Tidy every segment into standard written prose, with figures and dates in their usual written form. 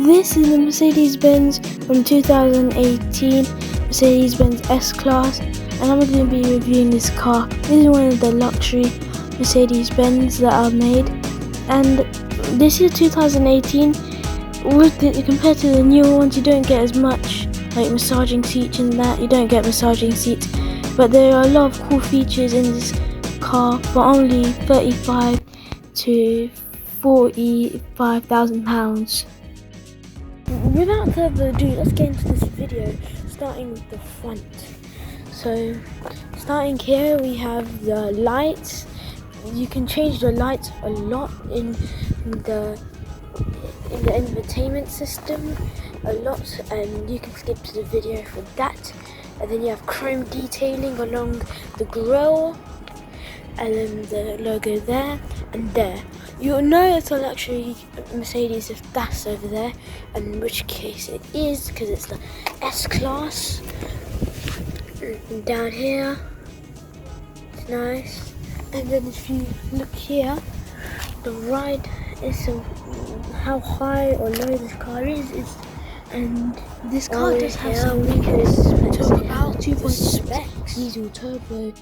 This is the Mercedes-Benz from 2018 Mercedes-Benz S Class, and I'm going to be reviewing this car. This is one of the luxury Mercedes-Benz that are made, and this is 2018. Compared to the newer ones, you don't get as much like massaging seats and that. You don't get massaging seats, but there are a lot of cool features in this car for only £35,000 to £45,000. Without further ado, let's get into this video, starting with the front. So, starting here, we have the lights. You can change the lights a lot in the entertainment system, a lot, and you can skip to the video for that. And then you have chrome detailing along the grille, and then the logo there and there. You'll know it's a luxury Mercedes if that's over there, and in which case it is, because it's the S Class. And down here, it's nice. And then if you look here, the ride is how high or low this car is, and this car does have some features. Talk about 2.6 diesel turbo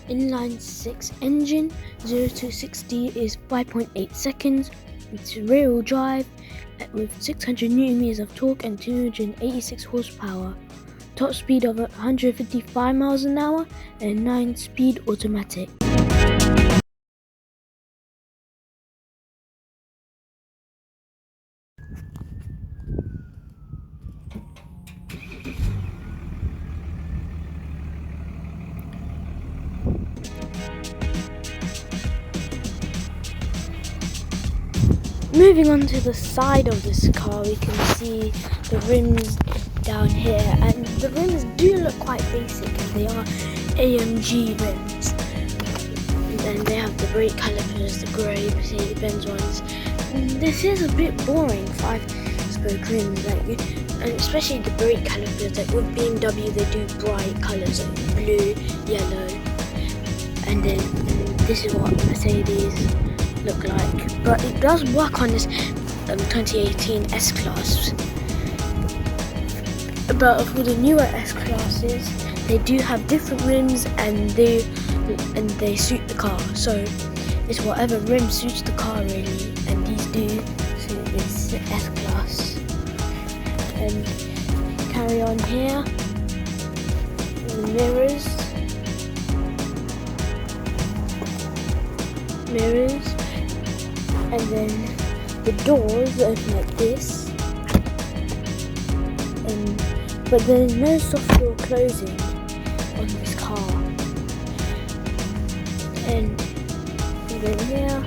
inline 6 engine, 0 to 60 is 5.8 seconds. It's rear-wheel drive with 600 Nm of torque and 286 horsepower. Top speed of 155 miles an hour and 9-speed automatic. Moving on to the side of this car, we can see the rims down here, and the rims do look quite basic, and they are AMG rims. And then they have the brake calipers, the grey Mercedes-Benz ones. This is a bit boring, 5-spoke rims, and especially the brake calipers. Like with BMW, they do bright colours like blue, yellow, and then this is what Mercedes look like, but it does work on this 2018 S Class. But for the newer S Classes, they do have different rims, and they suit the car. So it's whatever rim suits the car really, and these do suit this S Class. And carry on here, the mirrors, and then the doors open like this, but there's no soft door closing on this car. And then here,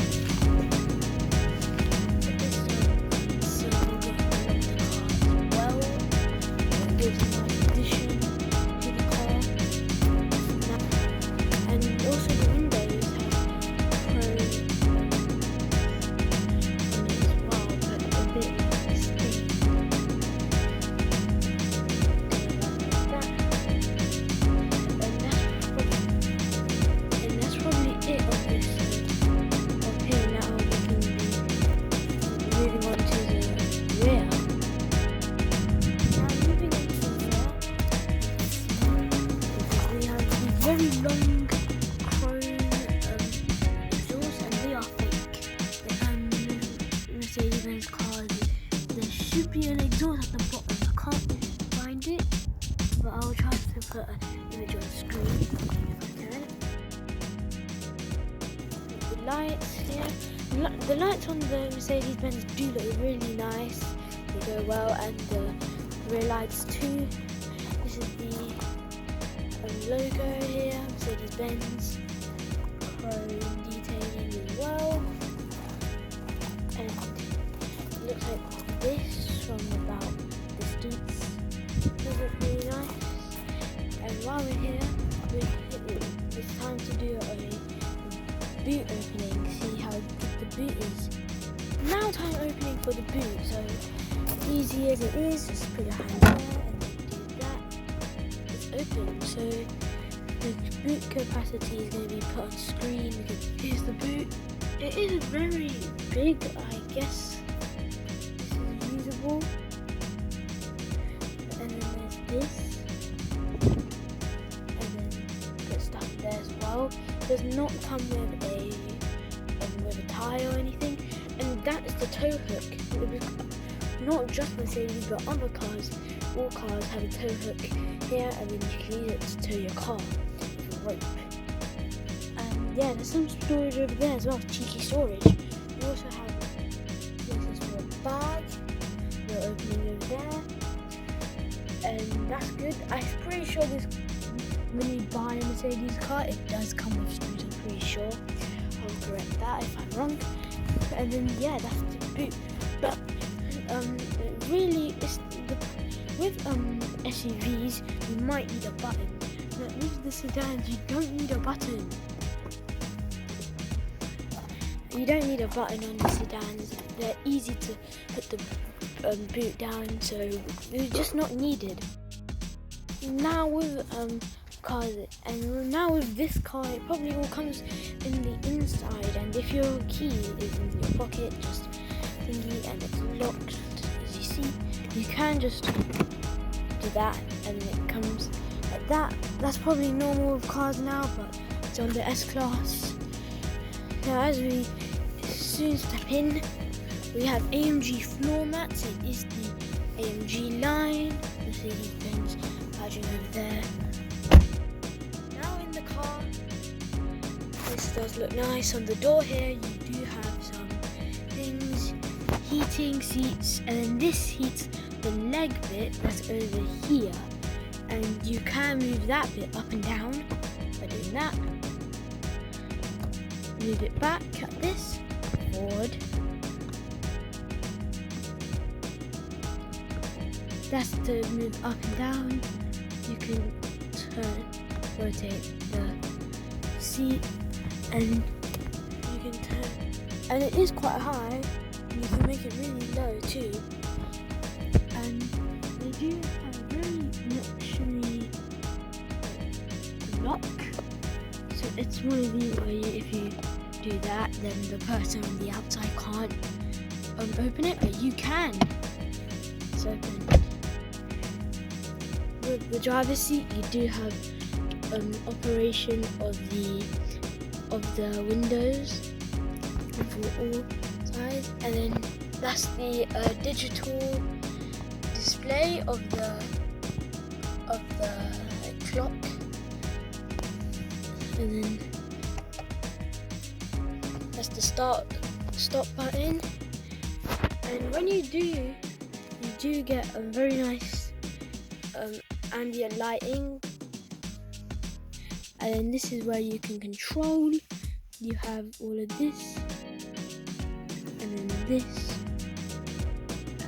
well, it gives a nice addition to the car. And also the windows have chrome very long chrome exhaust, and they are fake. Mercedes-Benz cars, there should be an exhaust at the bottom. I can't find it, but I'll try to put an image on the screen if I can. The lights here, the lights on the Mercedes-Benz do look really nice. They go well, and the rear lights too. This is the logo here, Mercedes-Benz, chrome detailing as well, and it looks like this from about distance. Does look really nice. And while we're here, it's time to do a boot opening, see how good the boot is. Now time opening for the boot, so easy as it is, just put your hand there and do that. Open, so the boot capacity is going to be put on screen. Here's the boot. It is very big, I guess. This is usable. this, and then put stuff in there as well. It does not come with a tie or anything, and that is the tow hook. Not just Mercedes, but other cars. All cars have a tow hook here, and then you can use it to tow your car with a rope. And yeah, there's some storage over there as well, cheeky storage. You also have places for a bag, the opening over there, and that's good. I'm pretty sure this, when you buy a Mercedes car, it does come with screws, I'm pretty sure. I'll correct that if I'm wrong. And then yeah, that's the boot. But really, with SUVs, you might need a button. But with the sedans, you don't need a button. You don't need a button on the sedans. They're easy to put the boot down, so it's just not needed. Now with cars, and now with this car, it probably all comes in the inside, and if your key is in your pocket, just thingy, and it's locked, as you see, you can just do that, and it comes like that. That's probably normal with cars now, but it's on the S Class. Now, as we soon step in, we have AMG floor mats. It is the AMG line, Mercedes-Benz badging over there. Now in the car, this does look nice. On the door here, you do have some things, heating seats, and then this heats the leg bit that's over here. And you can move that bit up and down by doing that. Move it back at this, forward. That's to move up and down. You can rotate the seat, and you can turn, and it is quite high, and you can make it really low too. And they do have a very luxury lock, so it's one of these where if you do that, then the person on the outside can't open it, but you can. It's open. With the driver's seat, you do have operation of the windows for all sides, and then that's the digital display of the clock, and then that's the stop button. And when you do get a very nice ambient lighting, and then this is where you can control. You have all of this, and then this,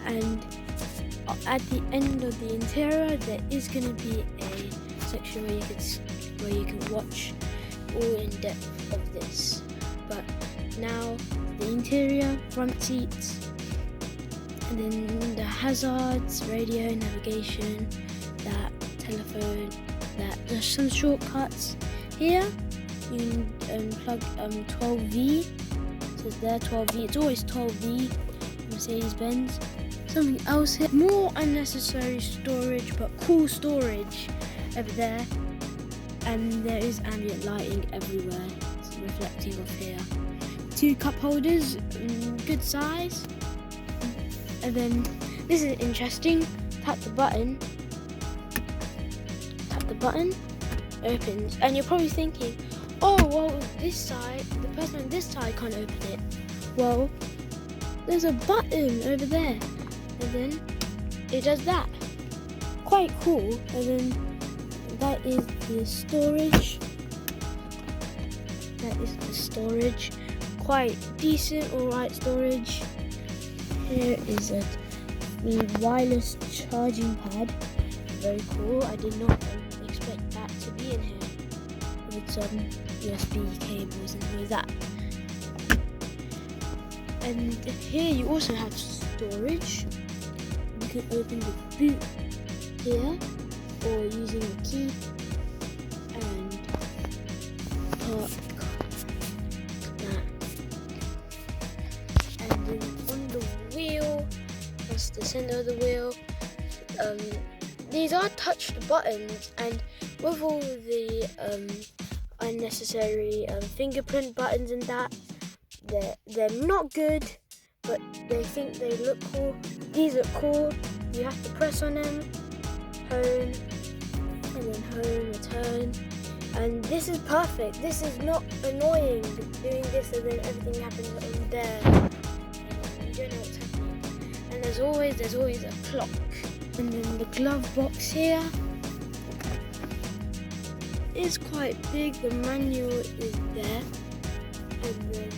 and at the end of the interior there is going to be a section where you can watch all in depth of this. But now the interior, front seats, and then the hazards, radio, navigation, that telephone, that there's some shortcuts here. You can plug 12V, so there 12V, it's always 12V, Mercedes-Benz. Something else here, more unnecessary storage but cool storage over there, and there is ambient lighting everywhere, it's reflecting off here. 2 cup holders, good size, and then this is interesting, tap the button, opens, and you're probably thinking, oh well, this side, the person on this side can't open it. Well, there's a button over there, and then it does that. Quite cool. And then that is the storage. Quite decent, alright storage. Here is a wireless charging pad. Very cool. I did not expect that to be in here, with some USB cables and all that. And here you also have storage. You can open the boot here, or using a key, and park that. And then on the wheel, that's the center of the wheel, these are touched buttons, and with all the unnecessary fingerprint buttons and that, they're not good, but they think they look cool. These look cool. You have to press on them, home, and then home, return, and this is perfect. This is not annoying doing this and then everything happens on there and you don't know what's happening. And there's always a clock. And then the glove box here is quite big. The manual is there, and then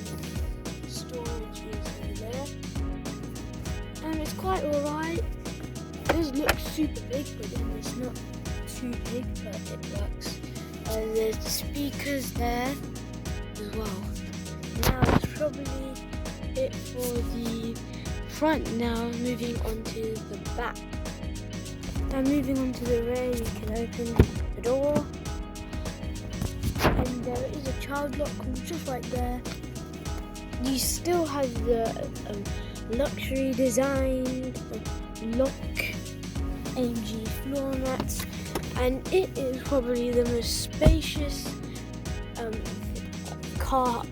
storage is in there, and it's quite alright. It does look super big, but then it's not too big, but it works. And there's the speakers there as well. Now that's probably it for the front. Now moving on to the back. Now moving on to the rear, you can open the door, and there is a child lock just right there. You still have the luxury designed lock AMG floor mats, and it is probably the most spacious car.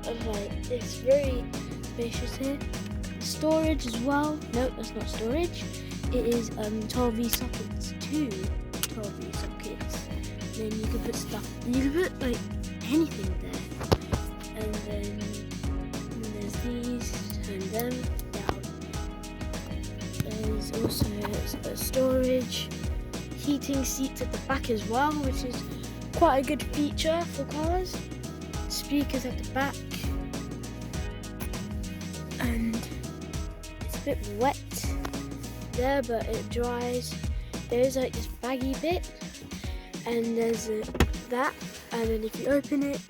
Like, it's very spacious here. Storage as well. No, that's not storage. It is 12V sockets, 2 12V sockets. Then you can put stuff. You can put like anything there. And then there's these. Turn them down. There's also a storage. Heating seats at the back as well, which is quite a good feature for cars. Speakers at the back, and it's a bit wet there, but it dries. There's like this baggy bit, and there's that, and then if you open it,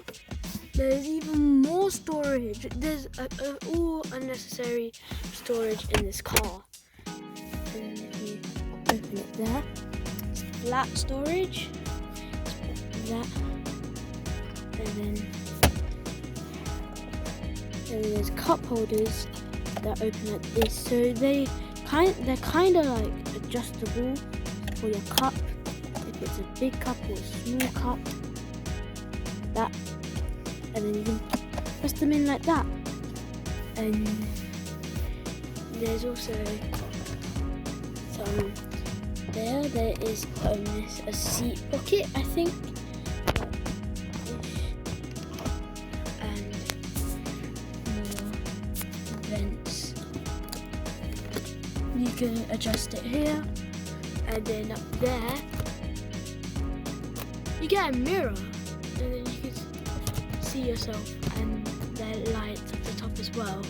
there's even more storage. There's all unnecessary storage in this car. And if you open it there, it's flat storage, that, and then there's cup holders that open like this. So they're kind of like adjustable for your cup. If it's a big cup or a small cup, that, and then you can press them in like that. And there's also some there. There is a seat pocket, I think. You can adjust it here, and then up there you get a mirror, and then you can see yourself and the lights at the top as well.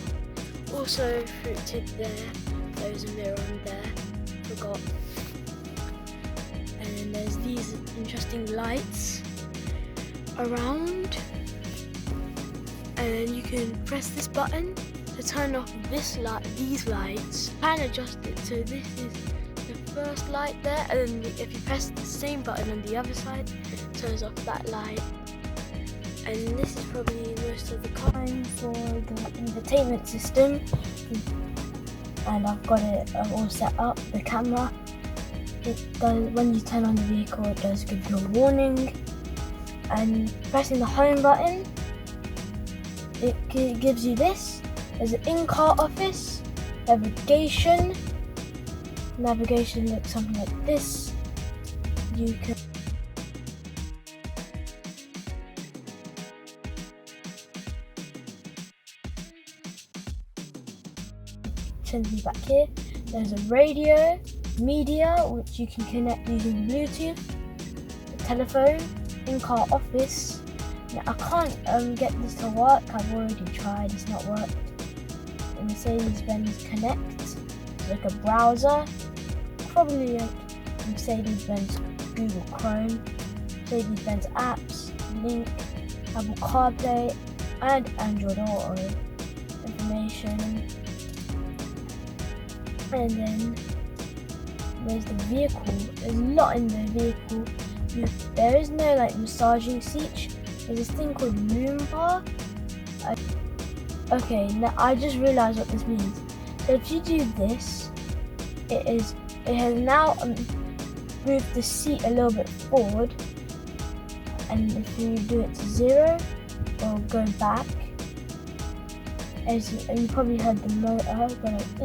Also fruit tip there, there's a mirror on there, forgot. And then there's these interesting lights around, and then you can press this button to turn off these lights, and adjust it. So this is the first light there, and then if you press the same button on the other side, it turns off that light. And this is probably most of the time for the entertainment system. And I've got it all set up. The camera, it does, when you turn on the vehicle, it does give you a warning. And pressing the home button, it gives you this. There's an in-car office, navigation. Navigation looks something like this. You can send me back here. There's a radio, media, which you can connect using Bluetooth, a telephone, in-car office. Now, I can't get this to work. I've already tried, it's not worked. Mercedes-Benz Connect, it's like a browser, probably like Mercedes-Benz Google Chrome, Mercedes-Benz apps, Link, Apple CarPlay, and Android Auto information. And then there's the vehicle. There's a lot in the vehicle. There is no like massaging seat. There's this thing called lumbar. Okay, now I just realised what this means. So if you do this, it has now move the seat a little bit forward, and if you do it to 0 or go back, as you probably heard the motor go like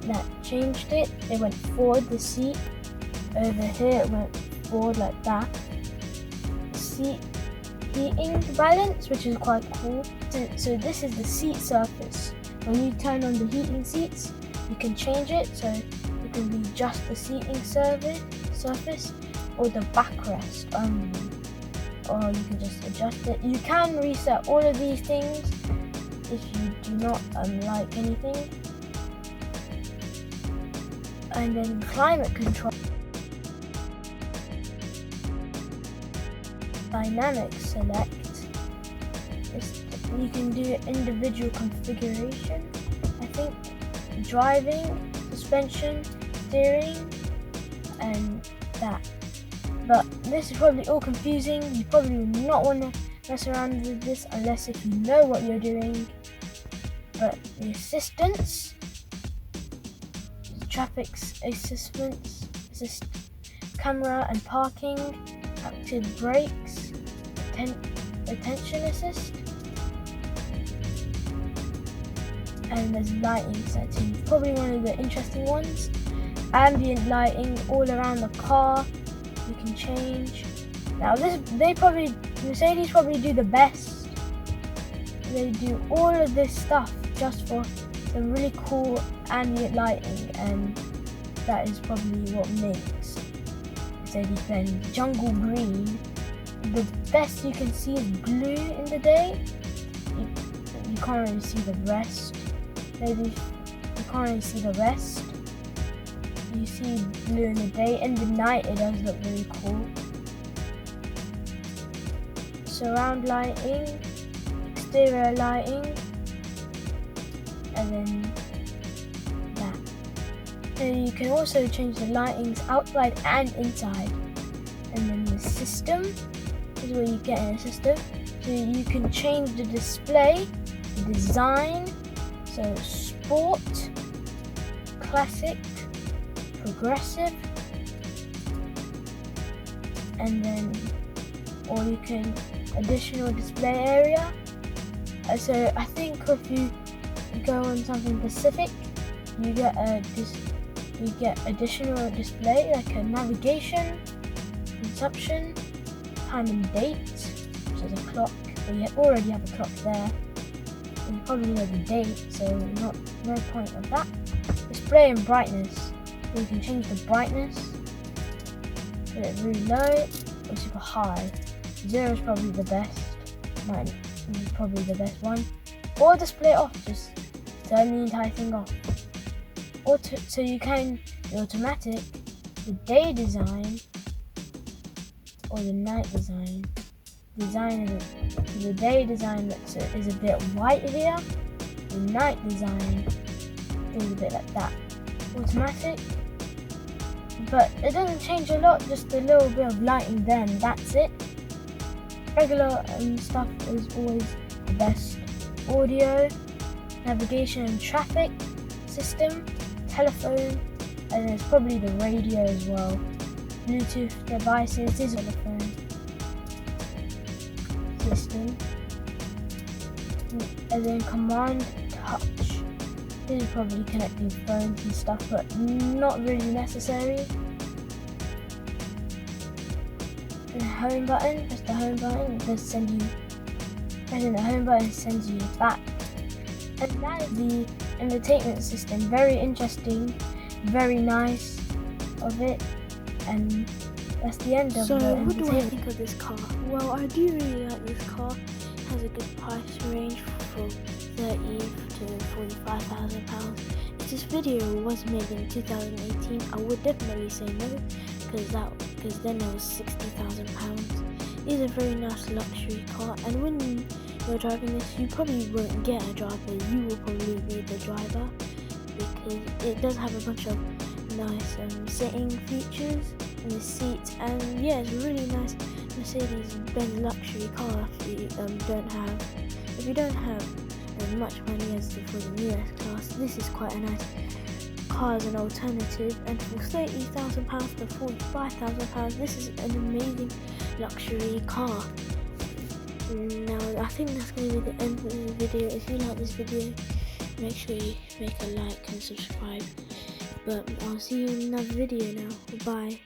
that changed it. It went forward. The seat over here, it went forward like that. Seat heating balance, which is quite cool. So this is the seat surface. When you turn on the heating seats, you can change it, so it can be just the seating surface or the backrest only, or you can just adjust it. You can reset all of these things if you do not like anything. And then climate control, dynamic select. You can do individual configuration. I think driving, suspension, steering, and that. But this is probably all confusing. You probably will not want to mess around with this unless if you know what you're doing. But the assistance, traffic assistance, camera and parking, active brakes, attention assist, and there's lighting settings. Probably one of the interesting ones. Ambient lighting all around the car. You can change. Now Mercedes probably do the best. They do all of this stuff just for some really cool ambient lighting, and that is probably what makes Mercedes-Benz jungle green. The best you can see is blue in the day. You can't really see the rest. Maybe you can't really see the rest. You see blue in the day. In the night it does look really cool. Surround lighting, exterior lighting, and then that. So you can also change the lightings outside and inside. And then the system is where you get in a system. So you can change the display, the design, so sport, classic, progressive, and then, or you can additional display area. So I think if you go on something specific, you get additional display like a navigation, consumption, time and date, which is a clock. But you already have a clock there. And you probably know the date, so no point of that. Display and brightness. So you can change the brightness, put it really low or super high. 0 is probably the best. Mine is probably the best one. Or display off, just turn the entire thing off. So you can do automatic, the day design, or the night design. The day design is a bit white here. The night design is a bit like that. Automatic, but it doesn't change a lot, just a little bit of lighting there and that's it. Regular stuff is always the best. Audio, navigation and traffic system, telephone, and there's probably the radio as well. Bluetooth devices, this is a telephone system, and then command touch. This is probably connecting phones and stuff, but not really necessary. And home button, press the home button, it does send you, pressing the home button sends you back. And that is the entertainment system. Very interesting, very nice of it, and that's the end of the entertainment. So what do I think of this car? Well, I do really like this car. It has a good price range from 30 to £45,000. If this video was made in 2018, I would definitely say no, because then it was £60,000. It is a very nice luxury car, and when you're driving this, you probably won't get a driver. You will probably be the driver, because it does have a bunch of nice sitting features in the seats, and yeah, it's a really nice Mercedes-Benz luxury car. If you don't have as much money as for the new S Class, this is quite a nice car as an alternative, and for £30,000 to £45,000, this is an amazing luxury car. Now I think that's going to be the end of the video. If you like this video, make sure you make a like and subscribe. But I'll see you in another video now. Bye.